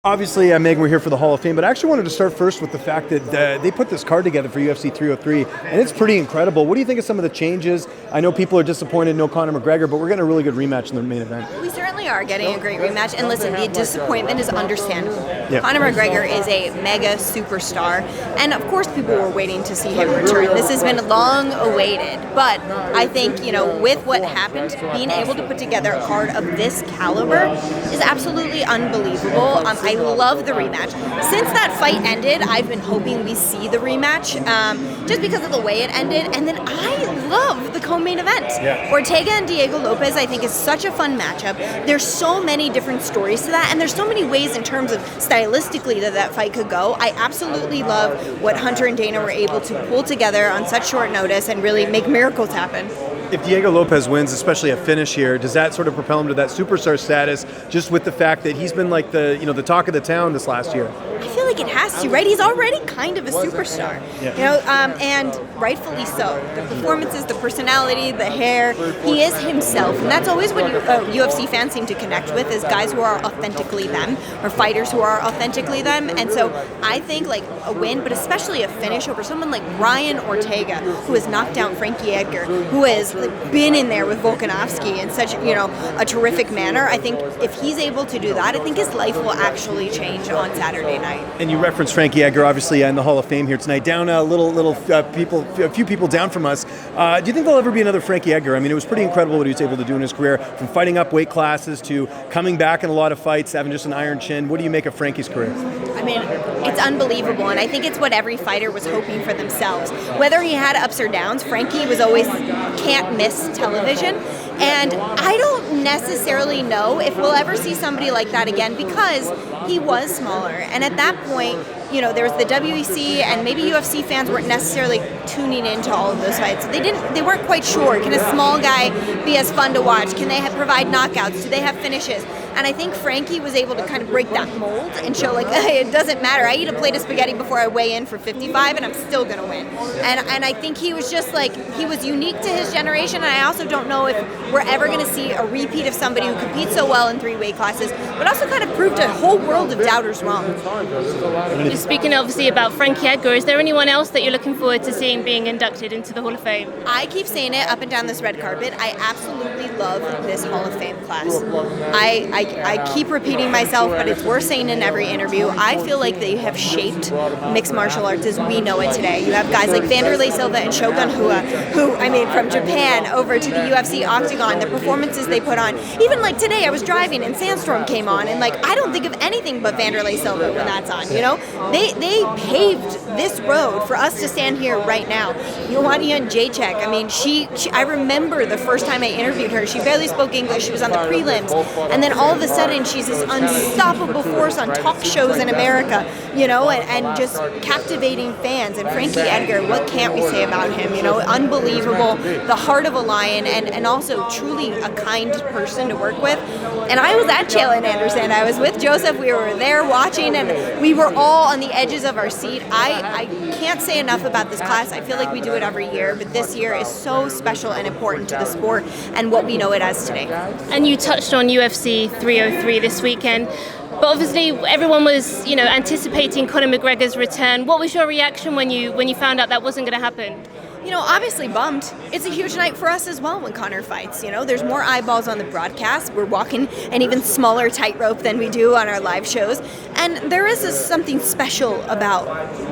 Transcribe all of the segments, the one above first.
Obviously, Megan, we're here for the Hall of Fame, but I actually wanted to start first with the fact that they put this card together for UFC 303, and it's pretty incredible. What do you think of some of the changes? I know people are disappointed, no Conor McGregor, but we're getting a really good rematch in the main event. We certainly are getting a great rematch, and listen, the disappointment is understandable. Yeah. Conor McGregor is a mega superstar, and of course people were waiting to see him return. This has been long awaited, but I think, with what happened, being able to put together a card of this caliber is absolutely unbelievable. I love the rematch. Since that fight ended, I've been hoping we see the rematch, just because of the way it ended, and then I love the co-main event. Yeah. Ortega and Diego Lopez, I think, is such a fun matchup. There's so many different stories to that, and there's so many ways in terms of stylistically that fight could go. I absolutely love what Hunter and Dana were able to pull together on such short notice and really make miracles happen. If Diego Lopez wins, especially a finish here, does that sort of propel him to that superstar status, just with the fact that he's been like the talk of the town this last year? I feel like it has to, right? He's already kind of a superstar, and rightfully so. The performances, the personality, the hair, he is himself, and that's always what UFC fans seem to connect with, is guys who are authentically them, or fighters who are authentically them. And so I think like a win, but especially a finish over someone like Brian Ortega, who has knocked down Frankie Edgar, who has been in there with Volkanovski in such a terrific manner. I think if he's able to do that, I think his life will actually change on Saturday night. And you referenced Frankie Edgar, obviously, in the Hall of Fame here tonight. Down a few people down from us. Do you think there'll ever be another Frankie Edgar? I mean, it was pretty incredible what he was able to do in his career, from fighting up weight classes to coming back in a lot of fights, having just an iron chin. What do you make of Frankie's career? I mean, it's unbelievable, and I think it's what every fighter was hoping for themselves. Whether he had ups or downs, Frankie was always can't miss television. And I don't necessarily know if we'll ever see somebody like that again, because he was smaller. And at that point, there was the WEC, and maybe UFC fans weren't necessarily tuning into all of those fights. They weren't quite sure. Can a small guy be as fun to watch? Can they provide knockouts? Do they have finishes? And I think Frankie was able to kind of break that mold and show, hey, it doesn't matter. I eat a plate of spaghetti before I weigh in for 55, and I'm still going to win. And I think he was just he was unique to his generation, and I also don't know if we're ever going to see a repeat of somebody who competes so well in 3 weight classes, but also kind of proved a whole world of doubters wrong. Speaking obviously about Frankie Edgar, is there anyone else that you're looking forward to seeing being inducted into the Hall of Fame? I keep saying it up and down this red carpet. I absolutely love this Hall of Fame class. I keep repeating myself, but it's worth saying in every interview. I feel like they have shaped mixed martial arts as we know it today. You have guys like Vanderlei Silva and Shogun Rua, who, from Japan over to the UFC Octagon, the performances they put on. Even like today, I was driving and Sandstorm came on, and I don't think of anything but Vanderlei Silva when that's on. They paved this road for us to stand here right now. Joanna Jacek, I remember the first time I interviewed her, she barely spoke English, she was on the prelims, and then all of a sudden she's this unstoppable force on talk shows in America, and just captivating fans. And Frankie Edgar, what can't we say about him? Unbelievable, the heart of a lion, and also truly a kind person to work with. And I was at Chael and Anderson. I was with Joseph. We were there watching, and we were all on the edges of our seat. I can't say enough about this class. I feel like we do it every year, but this year is so special and important to the sport and what we know it as today. And you touched on UFC 303 this weekend. But obviously, everyone was, anticipating Conor McGregor's return. What was your reaction when you found out that wasn't going to happen? Obviously bummed. It's a huge night for us as well when Conor fights. There's more eyeballs on the broadcast. We're walking an even smaller tightrope than we do on our live shows. And there is something special about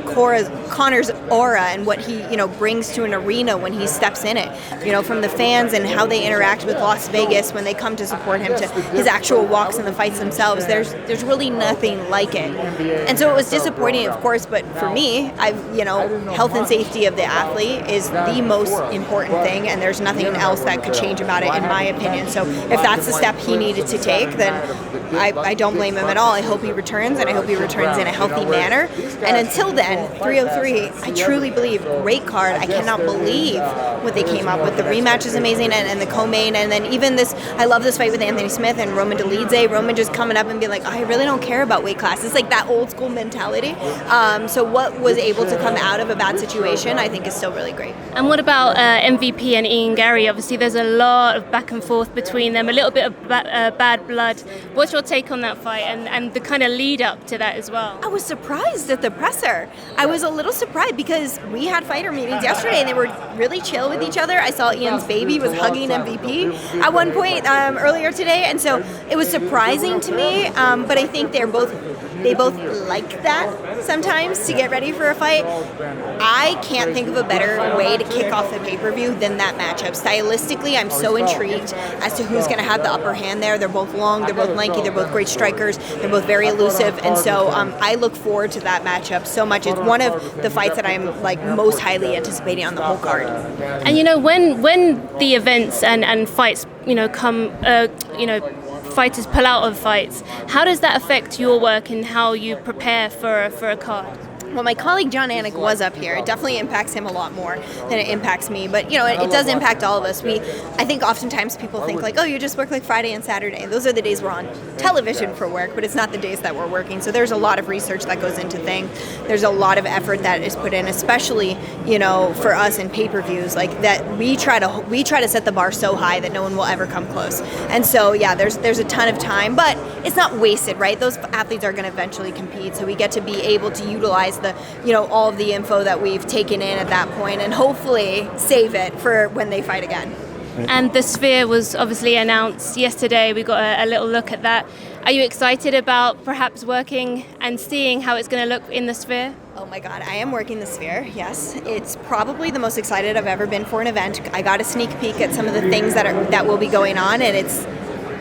Conor's aura and what he, brings to an arena when he steps in it. From the fans and how they interact with Las Vegas when they come to support him, to his actual walks and the fights themselves. There's really nothing like it. And so it was disappointing, of course, but for me, health and safety of the athlete is the most important thing, and there's nothing else that could change about it, in my opinion. So if that's the step he needed to take, then I don't blame him at all. I hope he returns, and I hope he returns in a healthy manner. And until then, 303, I truly believe, great card. I cannot believe what they came up with. The rematch is amazing, and the co-main, and then even this, I love this fight with Anthony Smith and Roman Dolidze. Roman just coming up and being like, I really don't care about weight class. It's like that old school mentality. So what was able to come out of a bad situation, I think is still really great. And what about MVP and Ian Garry? Obviously, there's a lot of back and forth between them, a little bit of bad blood. What's your take on that fight and the kind of lead up to that as well? I was surprised at the presser. I was a little surprised because we had fighter meetings yesterday and they were really chill with each other. I saw Ian's baby was hugging MVP at one point earlier today, and so it was surprising to me. But I think they both like that sometimes to get ready for a fight. I can't think of a better way to kick off the pay-per-view than that matchup. Stylistically, I'm so intrigued as to who's going to have the upper hand there. They're both long, they're both lanky, they're both great strikers, they're both very elusive, and so I look forward to that matchup so much. It's one of the fights that I'm like most highly anticipating on the whole card. And when the events and fights come fighters pull out of fights, how does that affect your work and how you prepare for a card? Well, my colleague John Anik was up here. It definitely impacts him a lot more than it impacts me. But, it does impact all of us. I think oftentimes people think like, oh, you just work like Friday and Saturday. Those are the days we're on television for work, but it's not the days that we're working. So there's a lot of research that goes into things. There's a lot of effort that is put in, especially, for us in pay-per-views, like that we try to set the bar so high that no one will ever come close. And so, yeah, there's a ton of time, but it's not wasted, right? Those athletes are going to eventually compete. So we get to be able to utilize all of the info that we've taken in at that point and hopefully save it for when they fight again. And the Sphere was obviously announced yesterday. We got a little look at that. Are you excited about perhaps working and seeing how it's going to look in the Sphere? Oh my God, I am working the Sphere, yes. It's probably the most excited I've ever been for an event. I got a sneak peek at some of the things that will be going on, and it's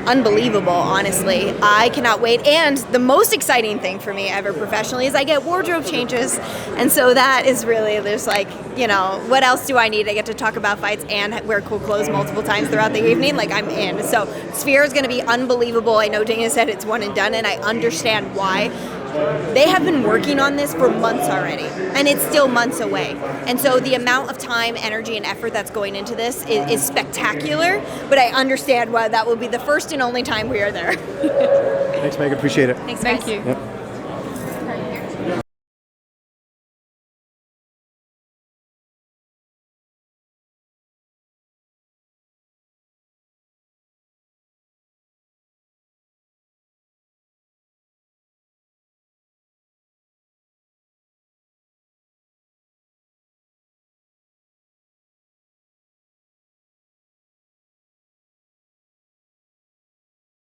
unbelievable, honestly. I cannot wait. And the most exciting thing for me ever professionally is I get wardrobe changes. And so that is really, there's what else do I need? I get to talk about fights and wear cool clothes multiple times throughout the evening. Like, I'm in. So Sphere is going to be unbelievable. I know Dana said it's one and done, and I understand why. They have been working on this for months already, and it's still months away. And so the amount of time, energy, and effort that's going into this is spectacular, but I understand why that will be the first and only time we are there. Thanks, Megan. Appreciate it. Thanks, guys. Thank you. Yep.